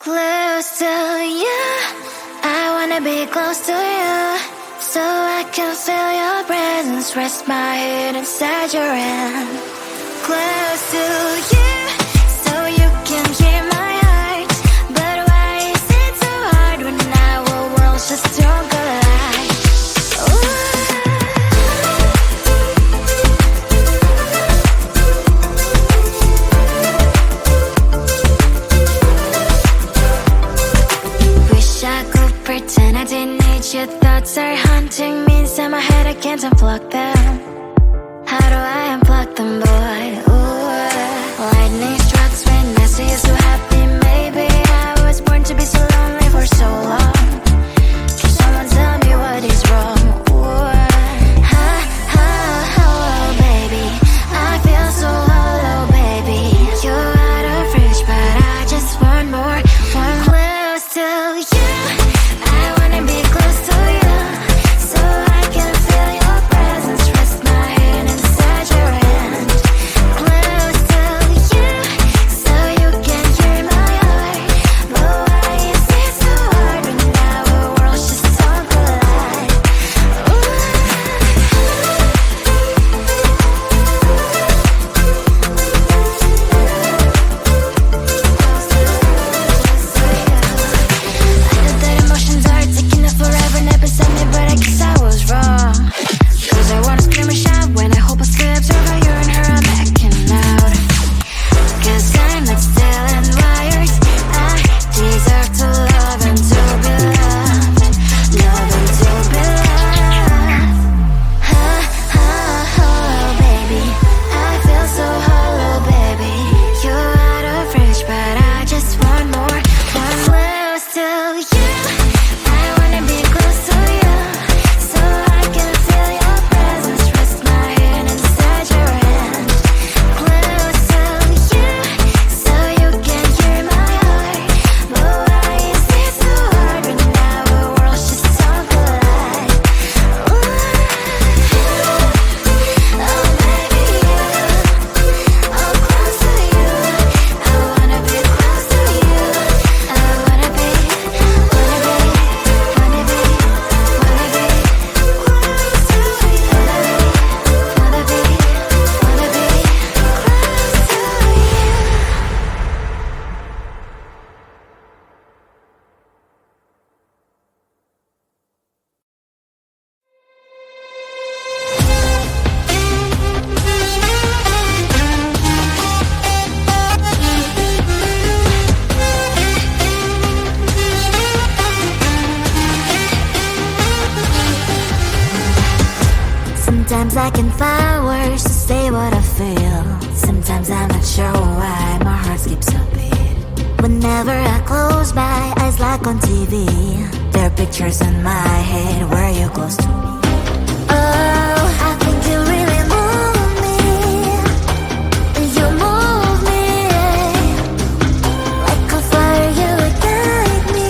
Close to you, I wanna be close to you, so I can feel your presence, rest my head inside your hand. Close to you, so you can hear my heart, but why is it so hard when our worlds just don't collide? Wish I could pretend I didn't need your thoughts are haunting me inside my head, I can't unplug them. How do I unplug them, boy? Ooh, lightning strikes when I see you so happy. Maybe I was born to be so lonely for so long. Can someone tell me what is wrong? Ooh, oh, baby, I feel so hollow, baby. You're out of reach, but I just want more, one close to you. I wanna be close to you, so I can feel your presence, rest my hand inside your hand. Close to you, so you can hear my heart, but why is it so hard when our worlds just don't collide? I know that emotions are taking up forever, never beside me, but I guess I was wrong. Cause I wanna scream and shout when I hope I slip over you and her, I'm acting out. Cause I'm not still and wired, I deserve to love and to be loved, love and to be loved. Oh, baby, I feel so hollow, baby. You're out of reach, but I just want more, one close to you. I wanna be close to you, so I can feel your presence, rest my hand inside your hand. Close to you, so you can hear my heart, but why is it so hard when our worlds just don't collide? Oh, baby, oh, close to you. I wanna be close to you. I wanna be close to you. Sometimes I can find words to say what I feel. Sometimes I'm not sure why my heart skips a beat. Whenever I close my eyes like on TV, there are pictures in my head where you're close to me. Oh, I think you really move me. You move me like a fire, you ignite me,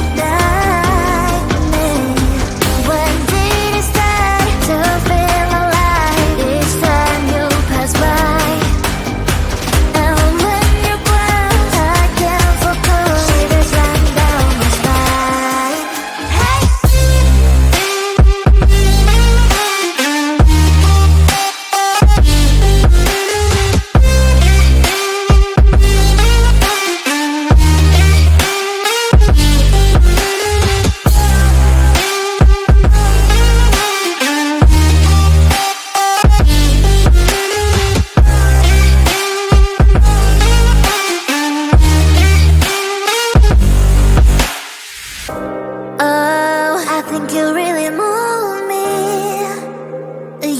ignite me. When did it start to feel alive? Each time you pass by, and when you close, I can't focus. Shivers run down my spine. Hey. Oh, I think you really move me.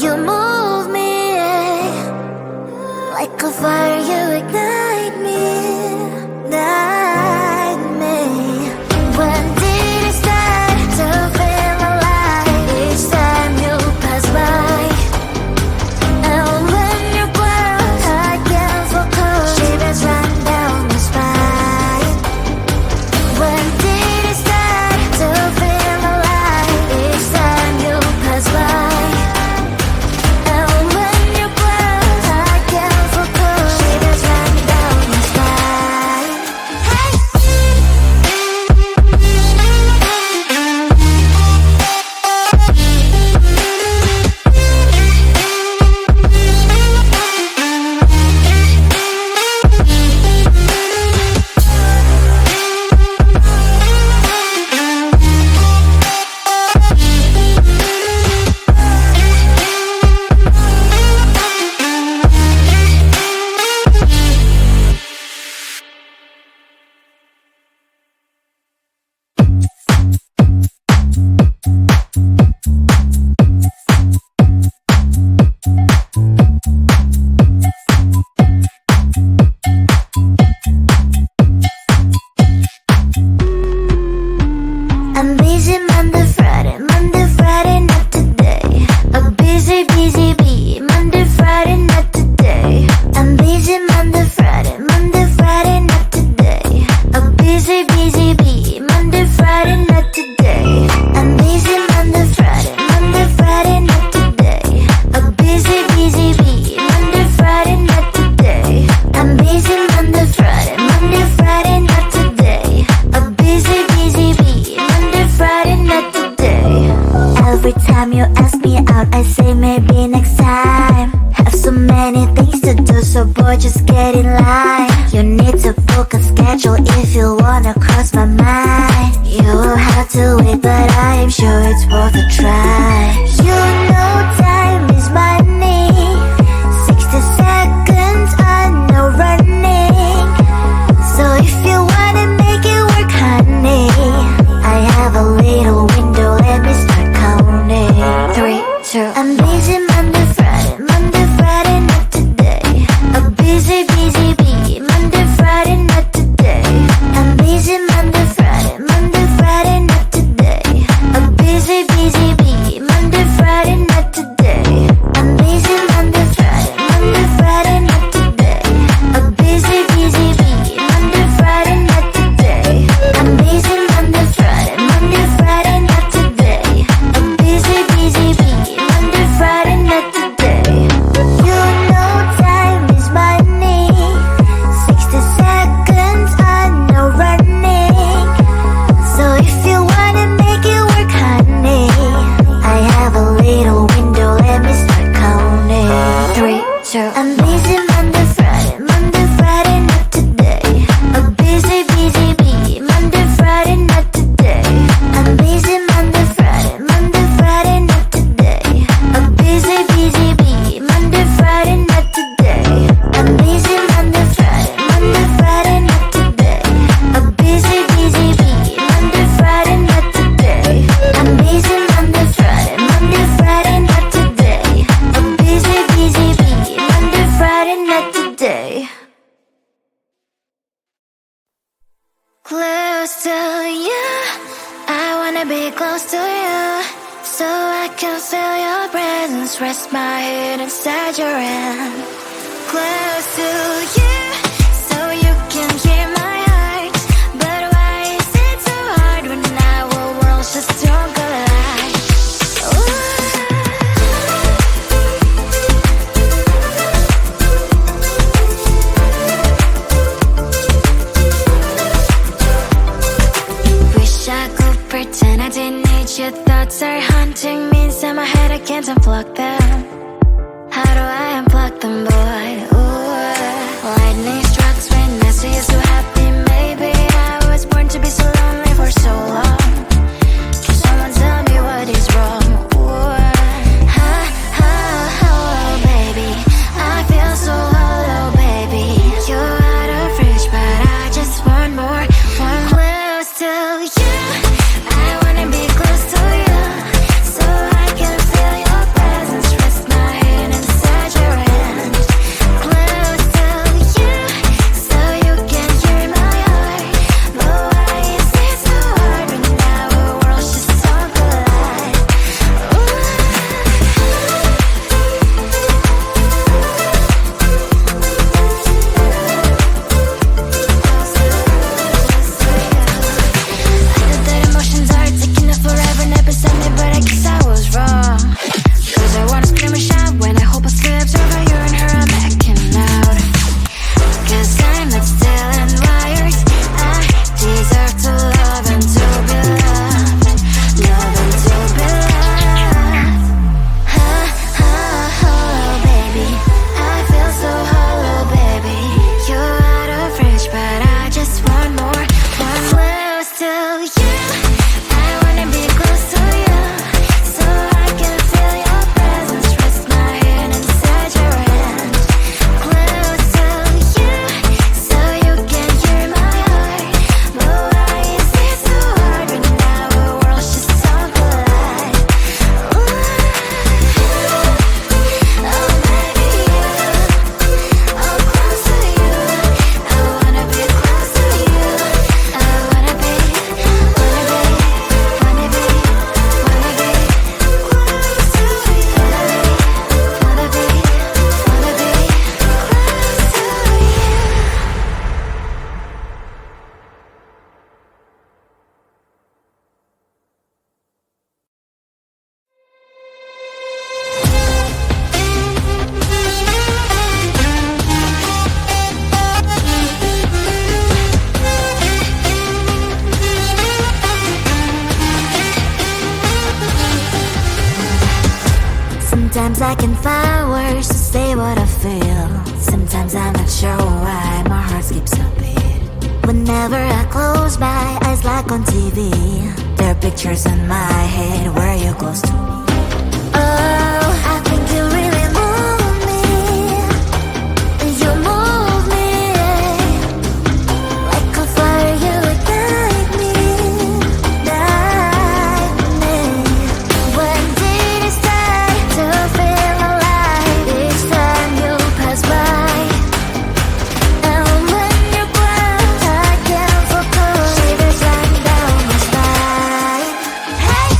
You move me like a fire, you ignite me, ignite me. When did it start to feel alive? Each time you pass by, and when you close, I can't focus. Shivers run down my spine. When did it start to feel alive? Each time before just get in line. You need to book a schedule if you wanna cross my mind. You will have to wait, but I am sure it's worth a try. You know time is money. 60 seconds on no running. So if you wanna make it work, honey, I have a little window, let me start counting. 3, 2, I'm busy Monday, Friday, Monday, Friday, not today. A busy, busy bee, Monday, Friday, not today. I'm busy Monday, Friday, Monday, Friday, not today. A busy, busy bee, Monday, Friday, not today. I'm busy Monday, Friday, Monday, Friday, not today. A busy, busy bee, Monday, Friday, not today. I'm busy Monday, Friday, Monday, Friday, not today. A busy, busy bee, Monday, Friday, not today. You know time is money. 60 seconds on no running. So if you wanna make it work, honey, I have a little window, let me start counting. 3, 2, I'm busy Monday, Friday, Monday, Friday, not today. A busy, busy bee, Monday, Friday, not today. I'm busy Monday, Friday, Monday, Friday, not today. A busy, busy bee, Monday, Friday, not today. I'm busy Monday, Friday, Monday, Friday, not today. A busy, busy bee, Monday, Friday, not today. I'm busy Monday, Friday, Monday, Friday, not today. A busy, busy bee, Monday, Friday, not today. Close to you, I wanna be close to you, so I can feel your presence, rest my head inside your hand. Close to you, so you can hear my heart, but why is it so hard when our worlds just don't collide? Ooh. Wish I could pretend I didn't need your thoughts are haunting me inside my head, I can't unplug them. How do I unplug them, boy? Ooh, lightning strikes when I see you so happy. Maybe I was born to be so lonely for so long. Can someone tell me what is wrong? Ooh, baby, I feel so hollow, baby. You're out of reach, but I just want more, want close to you. I wanna be close to you, so I can feel your presence, rest my head inside your hand. Close to you, so you can hear my heart, but why is it so hard when our worlds just don't collide? Ooh. I know that emotions are taking up forever, never beside me, but I guess I was wrong. Cause I wanna scream and shout when I hope I slips over you and her, I'm acting out. Cause I'm not still and wired. I deserve to love and to be loved, love and to be loved. Baby, I feel so hollow, baby. You're out of reach, but I just want more, want close to you. I wanna be close to you, so I can feel your presence, rest my head inside your hand. Close to you, so you can hear my heart, but why is it so hard when our worlds just don't collide? Ooh. Oh baby, oh close to you, I wanna be close to you, I wanna be, wanna be, wanna be, wanna be close to you, wanna be, wanna be close to you. Sometimes I can find words to say what I feel. Sometimes I'm not sure why my heart skips a beat. Whenever I close my eyes like on TV, there are pictures in my head where you're close to me. Oh, I think you really move me. You move me like a fire, you ignite me, ignite me. When did it start to feel alive? Each time you pass by, and when you grow, I can't focus. Shivers run down my spine. Hey.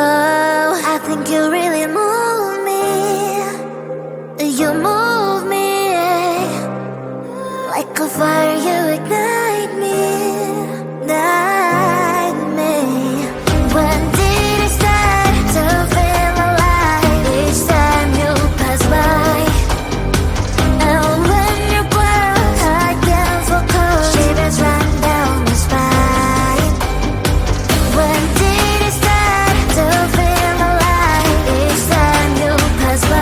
Oh, I think you really move me. You move me like a fire, you ignite me, ignite me. When did it start to feel alive? Each time you pass by, and when you grow, I can't focus. Shivers run down my spine. When did it start to feel alive? Each time you pass by,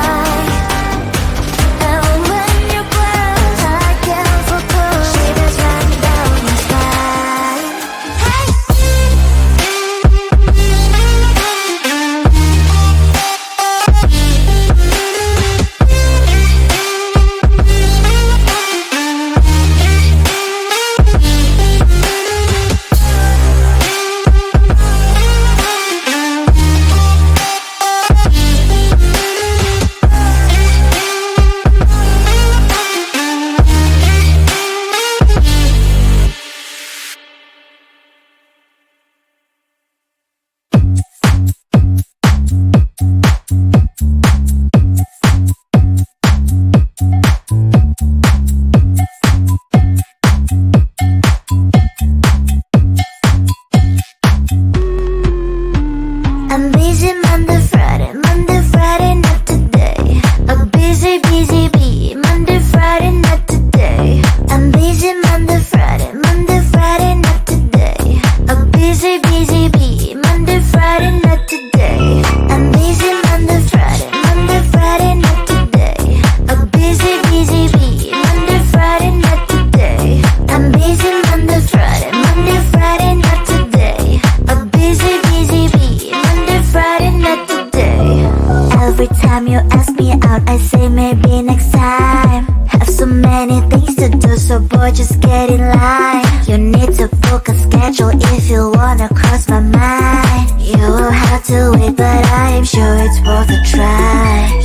and when you grow, I can't focus. Shivers run down my spine. Hey. I'm busy Monday, Friday, not today. A busy, busy bee, Monday, Friday, not today. I'm busy Monday, Friday, not today. A busy, busy bee, Monday, Friday, not today. I'm busy Monday, Friday, not today. A busy, busy bee, Monday, Friday, not today. I'm busy Monday, Friday, not today. A busy, busy bee, Monday, Friday, not today. Every time you ask me out, I say maybe next time. Have so many things to do, so boy, just get in line. You need to book a schedule if you wanna cross my mind. You will have to wait, but I am sure it's worth a try.